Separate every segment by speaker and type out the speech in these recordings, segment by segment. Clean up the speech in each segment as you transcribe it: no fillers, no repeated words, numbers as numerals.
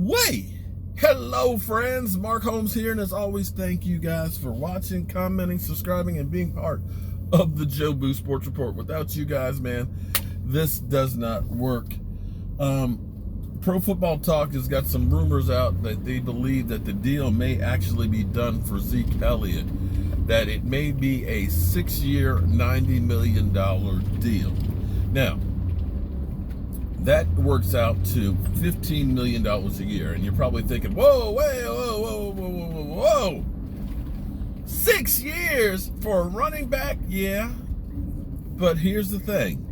Speaker 1: way. Hello, friends. Mark Holmes here, and as always, thank you guys for watching, commenting, subscribing, and being part of the Joe Boo Sports Report. Without you guys, man, this does not work. Pro Football Talk has got some rumors out that they believe that the deal may actually be done for Zeke Elliott, that it may be a 6-year, $90 million deal. Now, that works out to $15 million a year. And you're probably thinking, whoa, 6 years for a running back? Yeah. But here's the thing.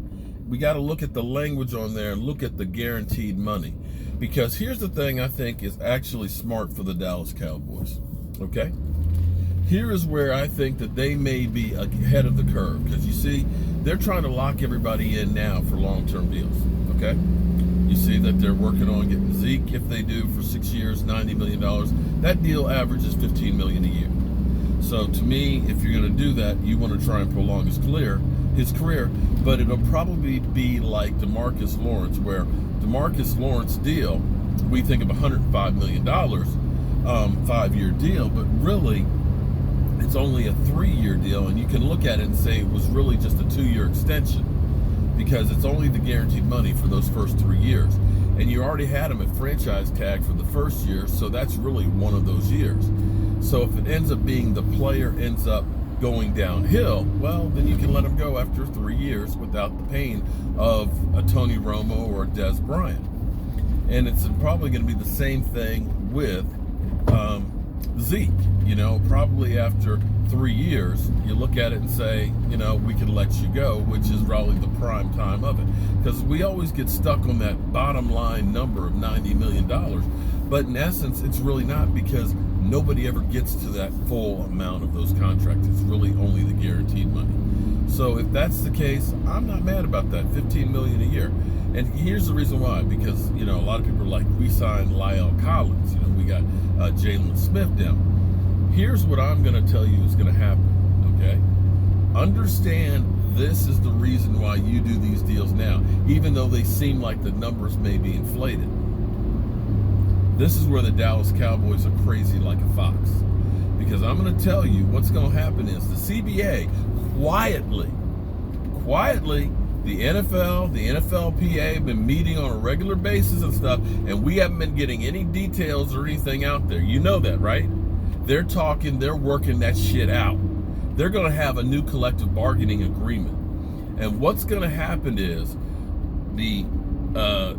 Speaker 1: We got to look at the language on there and look at the guaranteed money. Because here's the thing I think is actually smart for the Dallas Cowboys. Okay? Here is where I think that they may be ahead of the curve. Because you see, they're trying to lock everybody in now for long-term deals. Okay, you see that they're working on getting Zeke, if they do, for 6 years, $90 million. That deal averages $15 million a year. So to me, if you're going to do that, you want to try and prolong his career. But it'll probably be like DeMarcus Lawrence, where DeMarcus Lawrence deal, we think of $105 million, 5-year deal, but really it's only a 3-year deal, and you can look at it and say it was really just a 2-year extension, because it's only the guaranteed money for those first 3 years. And you already had him at franchise tag for the first year, so that's really one of those years. So if it ends up being the player ends up going downhill, well, then you can let him go after 3 years without the pain of a Tony Romo or a Des Bryant. And it's probably going to be the same thing with Zeke. Probably after 3 years, you look at it and say, we can let you go, which is probably the prime time of it. Because we always get stuck on that bottom line number of $90 million. But in essence, it's really not, because nobody ever gets to that full amount of those contracts. It's really only the guaranteed money. So if that's the case, I'm not mad about that, $15 million a year. And here's the reason why, because, a lot of people are like, we signed Lyle Collins, we got Jalen Smith down. Here's what I'm going to tell you is going to happen, okay? Understand this is the reason why you do these deals now, even though they seem like the numbers may be inflated. This is where the Dallas Cowboys are crazy like a fox. Because I'm going to tell you what's going to happen is the CBA quietly, the NFL, the NFLPA have been meeting on a regular basis and stuff, and we haven't been getting any details or anything out there. You know that, right? They're talking, they're working that shit out. They're going to have a new collective bargaining agreement. And what's going to happen is the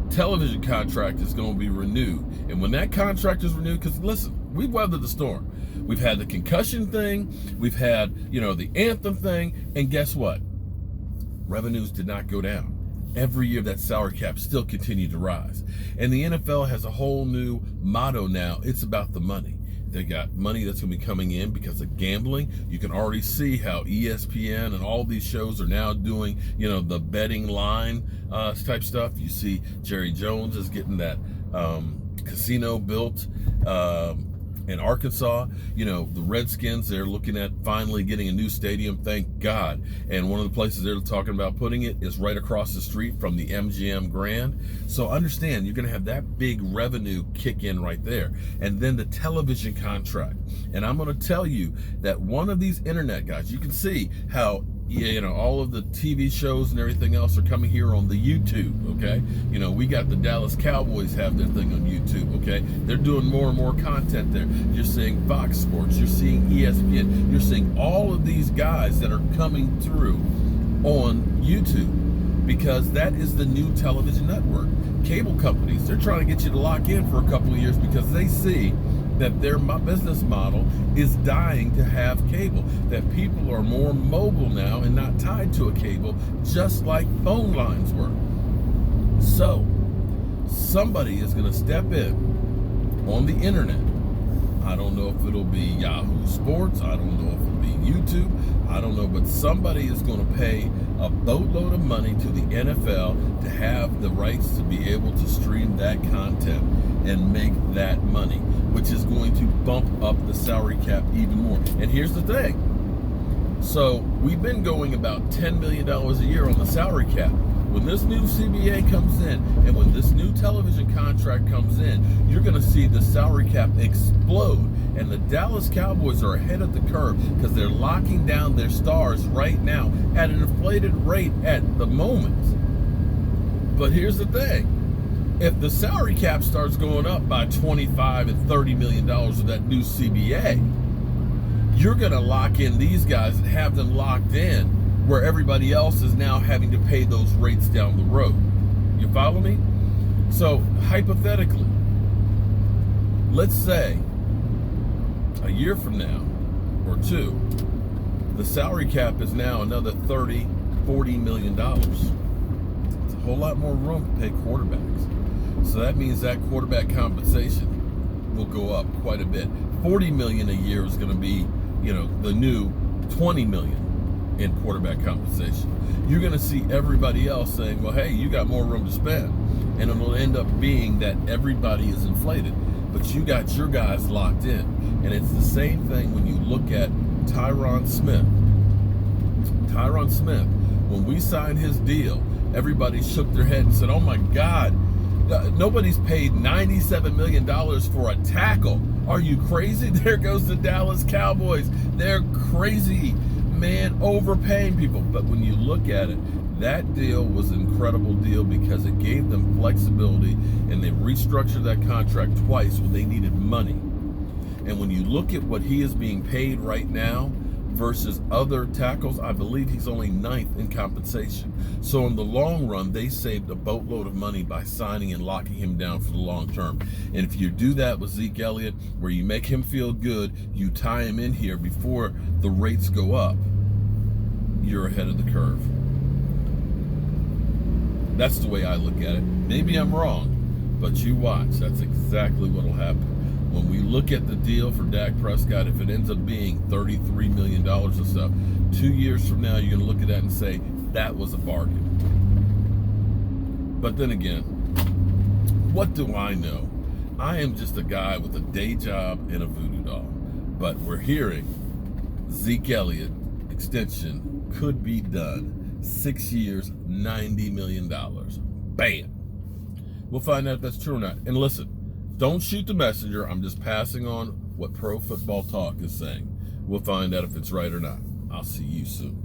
Speaker 1: television contract is going to be renewed. And when that contract is renewed, because listen, we've weathered the storm. We've had the concussion thing, we've had, the anthem thing, and guess what? Revenues did not go down. Every year that salary cap still continued to rise. And the NFL has a whole new motto now. It's about the money. They got money that's going to be coming in because of gambling. You can already see how ESPN and all these shows are now doing, the betting line type stuff. You see Jerry Jones is getting that casino built in Arkansas. The Redskins, they're looking at finally getting a new stadium, thank God. And one of the places they're talking about putting it is right across the street from the MGM Grand. So understand, you're going to have that big revenue kick in right there. And then the television contract. And I'm going to tell you that one of these internet guys, you can see how all of the TV shows and everything else are coming here on the YouTube, okay? We got the Dallas Cowboys have their thing on YouTube, okay? They're doing more and more content there. You're seeing Fox Sports, you're seeing ESPN, you're seeing all of these guys that are coming through on YouTube, because that is the new television network. Cable companies, they're trying to get you to lock in for a couple of years because they see that their business model is dying to have cable, that people are more mobile now and not tied to a cable, just like phone lines were. So somebody is going to step in on the internet. I don't know if it'll be Yahoo Sports, I don't know if it'll be YouTube, I don't know, but somebody is going to pay a boatload of money to the NFL to have the rights to be able to stream that content and make that money, which is going to bump up the salary cap even more. And here's the thing. So we've been going about $10 million a year on the salary cap. When this new CBA comes in and when this new television contract contract comes in, you're going to see the salary cap explode. And the Dallas Cowboys are ahead of the curve because they're locking down their stars right now at an inflated rate at the moment. But here's the thing. If the salary cap starts going up by $25 and $30 million with that new CBA, you're going to lock in these guys and have them locked in where everybody else is now having to pay those rates down the road. You follow me? So hypothetically, let's say a year from now or two, the salary cap is now another $30, $40 million. It's a whole lot more room to pay quarterbacks. So that means that quarterback compensation will go up quite a bit. $40 million a year is going to be, the new $20 million in quarterback compensation. You're going to see everybody else saying, well, hey, you got more room to spend. And it'll end up being that everybody is inflated, but you got your guys locked in. And it's the same thing when you look at Tyron Smith. Tyron Smith, when we signed his deal, everybody shook their head and said, oh my God, nobody's paid $97 million for a tackle. Are you crazy? There goes the Dallas Cowboys. They're crazy, man, overpaying people. But when you look at it, that deal was an incredible deal because it gave them flexibility, and they restructured that contract twice when they needed money. And when you look at what he is being paid right now versus other tackles, I believe he's only 9th in compensation. So in the long run, they saved a boatload of money by signing and locking him down for the long term. And if you do that with Zeke Elliott, where you make him feel good, you tie him in here before the rates go up, you're ahead of the curve. That's the way I look at it. Maybe I'm wrong, but you watch. That's exactly what will happen. When we look at the deal for Dak Prescott, if it ends up being $33 million or stuff, 2 years from now, you're going to look at that and say, that was a bargain. But then again, what do I know? I am just a guy with a day job and a voodoo doll. But we're hearing Zeke Elliott extension could be done. 6 years, $90 million. Bam. We'll find out if that's true or not. And listen, don't shoot the messenger. I'm just passing on what Pro Football Talk is saying. We'll find out if it's right or not. I'll see you soon.